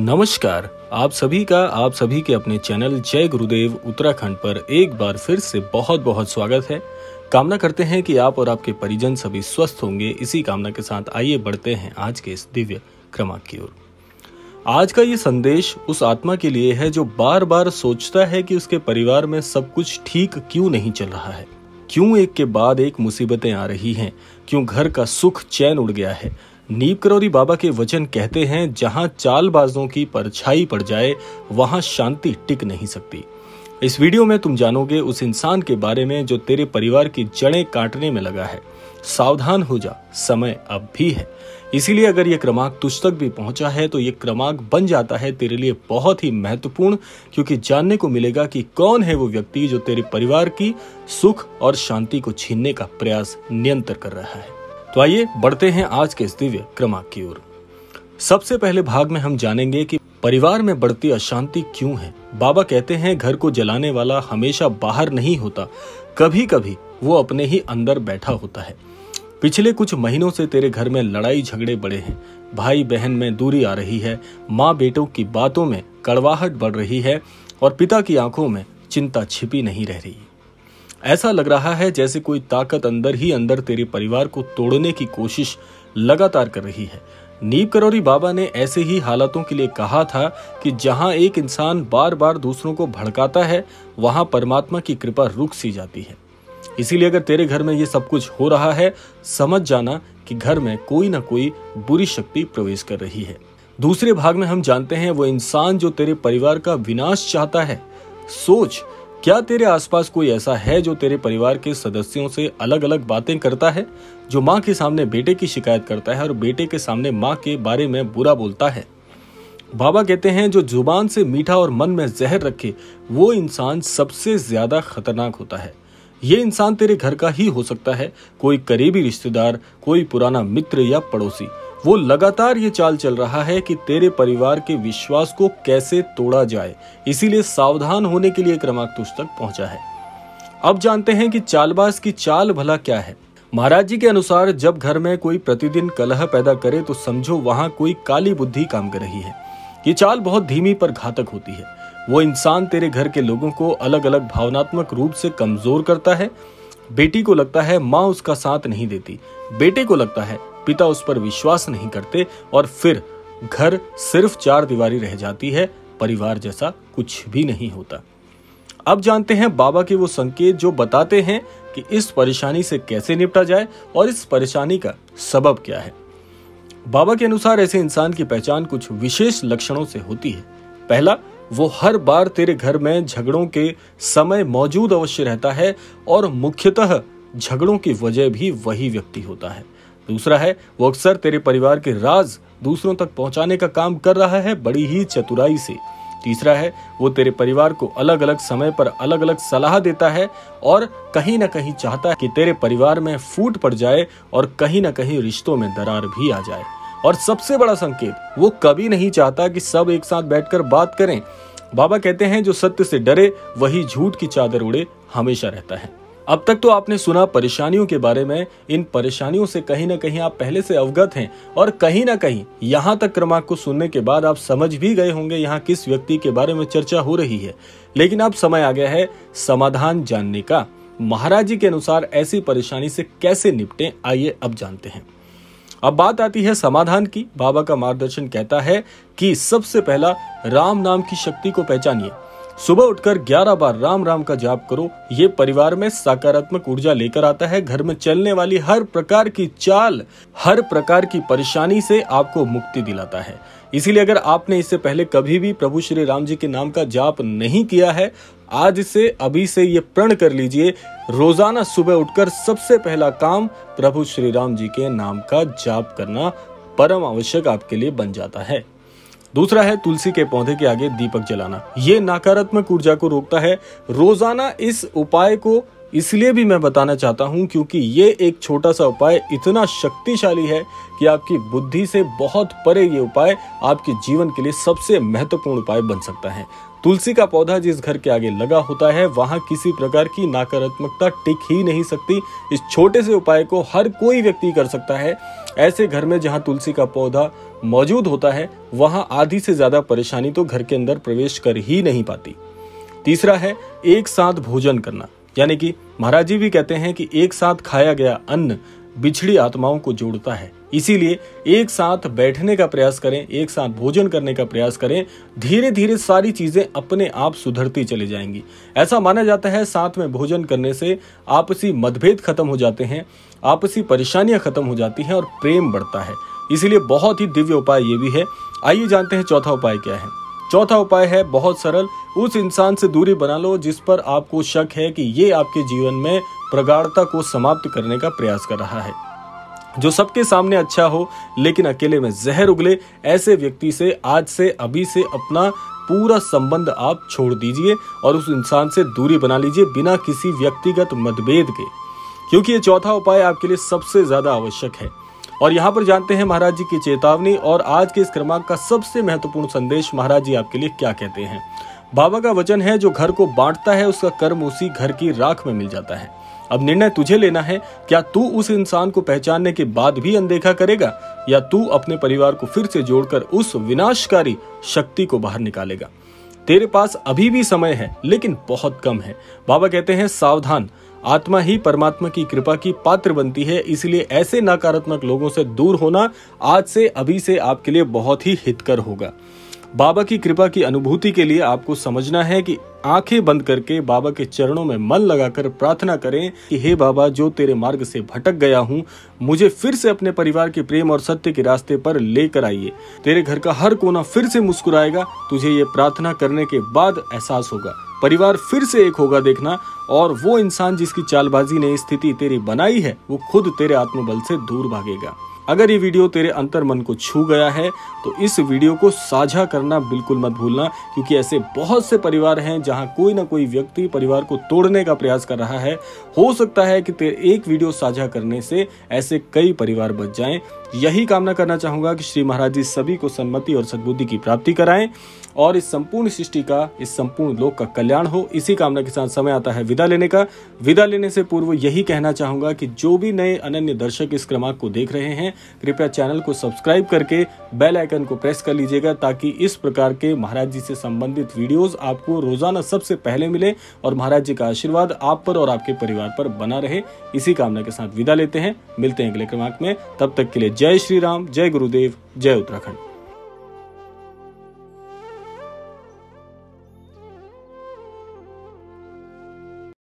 नमस्कार, आप सभी के अपने चैनल जय गुरुदेव उत्तराखंड पर एक बार फिर से बहुत बहुत स्वागत है। कामना करते हैं कि आप और आपके परिजन सभी स्वस्थ होंगे। इसी कामना के साथ आइए बढ़ते हैं आज के इस दिव्य क्रमांक की ओर। आज का ये संदेश उस आत्मा के लिए है जो बार बार सोचता है कि उसके परिवार में सब कुछ ठीक क्यों नहीं चल रहा है, क्यों एक के बाद एक मुसीबतें आ रही हैं, क्यों घर का सुख चैन उड़ गया है। नीम करौरी बाबा के वचन कहते हैं, जहां चालबाजों की परछाई पड़ जाए वहां शांति टिक नहीं सकती। इस वीडियो में तुम जानोगे उस इंसान के बारे में जो तेरे परिवार की जड़ें काटने में लगा है। सावधान हो जा, समय अब भी है। इसीलिए अगर ये क्रमांक तुझ तक भी पहुंचा है तो ये क्रमांक बन जाता है तेरे लिए बहुत ही महत्वपूर्ण, क्योंकि जानने को मिलेगा कि कौन है वो व्यक्ति जो तेरे परिवार की सुख और शांति को छीनने का प्रयास निरंतर कर रहा है। तो आइए बढ़ते हैं आज के इस दिव्य क्रमांक की ओर। सबसे पहले भाग में हम जानेंगे कि परिवार में बढ़ती अशांति क्यों है। बाबा कहते हैं, घर को जलाने वाला हमेशा बाहर नहीं होता, कभी कभी वो अपने ही अंदर बैठा होता है। पिछले कुछ महीनों से तेरे घर में लड़ाई झगड़े बढ़े हैं, भाई बहन में दूरी आ रही है, माँ बेटों की बातों में कड़वाहट बढ़ रही है और पिता की आंखों में चिंता छिपी नहीं रह रही। ऐसा लग रहा है जैसे कोई ताकत अंदर ही अंदर तेरे परिवार को तोड़ने की कोशिश लगातार कर रही है। नीम करौरी बाबा ने ऐसे ही हालातों के लिए कहा था कि जहां एक इंसान बार बार दूसरों को भड़काता है वहां परमात्मा की कृपा रुक सी जाती है। इसीलिए अगर तेरे घर में ये सब कुछ हो रहा है, समझ जाना कि घर में कोई ना कोई बुरी शक्ति प्रवेश कर रही है। दूसरे भाग में हम जानते हैं वो इंसान जो तेरे परिवार का विनाश चाहता है। सोच, क्या तेरे आसपास कोई ऐसा है जो तेरे परिवार के सदस्यों से अलग अलग बातें करता है, जो माँ के सामने बेटे की शिकायत करता है और बेटे के सामने माँ के बारे में बुरा बोलता है। बाबा कहते हैं, जो जुबान से मीठा और मन में जहर रखे वो इंसान सबसे ज्यादा खतरनाक होता है। ये इंसान तेरे घर का ही हो सकता है, कोई करीबी रिश्तेदार, कोई पुराना मित्र या पड़ोसी। वो लगातार ये चाल चल रहा है कि तेरे परिवार के विश्वास को कैसे तोड़ा जाए। इसीलिए सावधान होने के लिए क्रमांक तुझ तक पहुंचा है। अब जानते हैं कि चालबाज की चाल भला क्या है। महाराज जी के अनुसार जब घर में कोई प्रतिदिन कलह पैदा करे तो समझो वहां कोई काली बुद्धि काम कर रही है। ये चाल बहुत धीमी पर घातक होती है। वो इंसान तेरे घर के लोगों को अलग अलग भावनात्मक रूप से कमजोर करता है। बेटी को लगता है माँ उसका साथ नहीं देती, बेटे को लगता है पिता उस पर विश्वास नहीं करते, और फिर घर सिर्फ चार दीवारी रह जाती है, परिवार जैसा कुछ भी नहीं होता। अब जानते हैं बाबा के वो संकेत जो बताते हैं कि इस परेशानी से कैसे निपटा जाए और इस परेशानी का सबब क्या है। बाबा के अनुसार ऐसे इंसान की पहचान कुछ विशेष लक्षणों से होती है। पहला, वो हर बार तेरे घर में झगड़ों के समय मौजूद अवश्य रहता है और मुख्यतः झगड़ों की वजह भी वही व्यक्ति होता है। दूसरा है, वो अक्सर तेरे परिवार के राज दूसरों तक पहुंचाने का काम कर रहा है, बड़ी ही चतुराई से। तीसरा है, वो तेरे परिवार को अलग अलग समय पर अलग अलग सलाह देता है और कहीं ना कहीं चाहता है कि तेरे परिवार में फूट पड़ जाए और कहीं ना कहीं रिश्तों में दरार भी आ जाए। और सबसे बड़ा संकेत, वो कभी नहीं चाहता कि सब एक साथ बैठकर बात करें। बाबा कहते हैं, जो सत्य से डरे वही झूठ की चादर उड़े हमेशा रहता है। अब तक तो आपने सुना परेशानियों के बारे में। इन परेशानियों से कहीं ना कहीं आप पहले से अवगत हैं और कहीं ना कहीं यहाँ तक क्रमांक को सुनने के बाद आप समझ भी गए होंगे यहाँ किस व्यक्ति के बारे में चर्चा हो रही है। लेकिन अब समय आ गया है समाधान जानने का। महाराज जी के अनुसार ऐसी परेशानी से कैसे निपटें, आइए अब जानते हैं। अब बात आती है समाधान की। बाबा का मार्गदर्शन कहता है कि सबसे पहला, राम नाम की शक्ति को पहचानिए। सुबह उठकर 11 बार राम राम का जाप करो। ये परिवार में सकारात्मक ऊर्जा लेकर आता है। घर में चलने वाली हर प्रकार की चाल, हर प्रकार की परेशानी से आपको मुक्ति दिलाता है। इसीलिए अगर आपने इससे पहले कभी भी प्रभु श्री राम जी के नाम का जाप नहीं किया है, आज से अभी से ये प्रण कर लीजिए, रोजाना सुबह उठकर सबसे पहला काम प्रभु श्री राम जी के नाम का जाप करना परम आवश्यक आपके लिए बन जाता है। दूसरा है, तुलसी के पौधे के आगे दीपक जलाना। ये नकारात्मक ऊर्जा को रोकता है। रोजाना इस उपाय को इसलिए भी मैं बताना चाहता हूं क्योंकि ये एक छोटा सा उपाय इतना शक्तिशाली है कि आपकी बुद्धि से बहुत परे ये उपाय आपके जीवन के लिए सबसे महत्वपूर्ण उपाय बन सकता है। तुलसी का पौधा जिस घर के आगे लगा होता है वहां किसी प्रकार की नकारात्मकता टिक ही नहीं सकती। इस छोटे से उपाय को हर कोई व्यक्ति कर सकता है। ऐसे घर में जहां तुलसी का पौधा मौजूद होता है वहां आधी से ज्यादा परेशानी तो घर के अंदर प्रवेश कर ही नहीं पाती। तीसरा है एक साथ भोजन करना, यानी कि महाराज जी भी कहते हैं कि एक साथ खाया गया अन्न बिछड़ी आत्माओं को जोड़ता है। इसीलिए एक साथ बैठने का प्रयास करें, एक साथ भोजन करने का प्रयास करें। धीरे धीरे सारी चीजें अपने आप सुधरती चली जाएंगी। ऐसा माना जाता है साथ में भोजन करने से आपसी मतभेद खत्म हो जाते हैं, आपसी परेशानियां खत्म हो जाती हैं और प्रेम बढ़ता है। इसीलिए बहुत ही दिव्य उपाय ये भी है। आइए जानते हैं चौथा उपाय क्या है। चौथा उपाय है बहुत सरल, उस इंसान से दूरी बना लो जिस पर आपको शक है कि ये आपके जीवन में प्रगाढ़ता को समाप्त करने का प्रयास कर रहा है, जो सबके सामने अच्छा हो लेकिन अकेले में जहर उगले। ऐसे व्यक्ति से आज से अभी से अपना पूरा संबंध आप छोड़ दीजिए और उस इंसान से दूरी बना लीजिए बिना किसी व्यक्तिगत मतभेद के, क्योंकि ये चौथा उपाय आपके लिए सबसे ज्यादा आवश्यक है। और यहाँ पर जानते हैं महाराज जी की चेतावनी और आज के इस क्रमांक का सबसे महत्वपूर्ण संदेश महाराज जी आपके लिए क्या कहते हैं। बाबा का वचन है, जो घर को बांटता है उसका कर्म उसी घर की राख में मिल जाता है। अब निर्णय तुझे लेना है, क्या तू उस इंसान को पहचानने के बाद भी अनदेखा करेगा या तू अपने परिवार को फिर से जोड़कर उस विनाशकारी शक्ति को बाहर निकालेगा। तेरे पास अभी भी समय है लेकिन बहुत कम है। बाबा कहते हैं सावधान, आत्मा ही परमात्मा की कृपा की पात्र बनती है। इसलिए ऐसे नकारात्मक लोगों से दूर होना आज से अभी से आपके लिए बहुत ही हितकर होगा। बाबा की कृपा की अनुभूति के लिए आपको समझना है कि आंखें बंद करके बाबा के चरणों में मन लगाकर प्रार्थना करें कि हे बाबा, जो तेरे मार्ग से भटक गया हूँ, मुझे फिर से अपने परिवार के प्रेम और सत्य के रास्ते पर लेकर आइए। तेरे घर का हर कोना फिर से मुस्कुराएगा। तुझे ये प्रार्थना करने के बाद एहसास होगा, परिवार फिर से एक होगा देखना, और वो इंसान जिसकी चालबाजी ने स्थिति तेरी बनाई है वो खुद तेरे आत्मबल से दूर भागेगा। अगर ये वीडियो तेरे अंतर मन को छू गया है तो इस वीडियो को साझा करना बिल्कुल मत भूलना, क्योंकि ऐसे बहुत से परिवार हैं जहां कोई ना कोई व्यक्ति परिवार को तोड़ने का प्रयास कर रहा है। हो सकता है कि तेरे एक वीडियो साझा करने से ऐसे कई परिवार बच जाएं। यही कामना करना चाहूंगा कि श्री महाराज जी सभी को सन्मति और सद्बुद्धि की प्राप्ति कराएं और इस संपूर्ण सृष्टि का, इस संपूर्ण लोक का कल्याण हो। इसी कामना के साथ समय आता है विदा लेने का। विदा लेने से पूर्व यही कहना चाहूंगा कि जो भी नए अनन्य दर्शक इस क्रमांक को देख रहे हैं, कृपया चैनल को सब्सक्राइब करके बेल आइकन को प्रेस कर लीजिएगा, ताकि इस प्रकार के महाराज जी से संबंधित वीडियोस आपको रोजाना सबसे पहले मिले और महाराज जी का आशीर्वाद आप पर और आपके परिवार पर बना रहे। इसी कामना के साथ विदा लेते हैं, मिलते हैं अगले क्रमांक में। तब तक के लिए जय श्री राम, जय गुरुदेव, जय उत्तराखंड।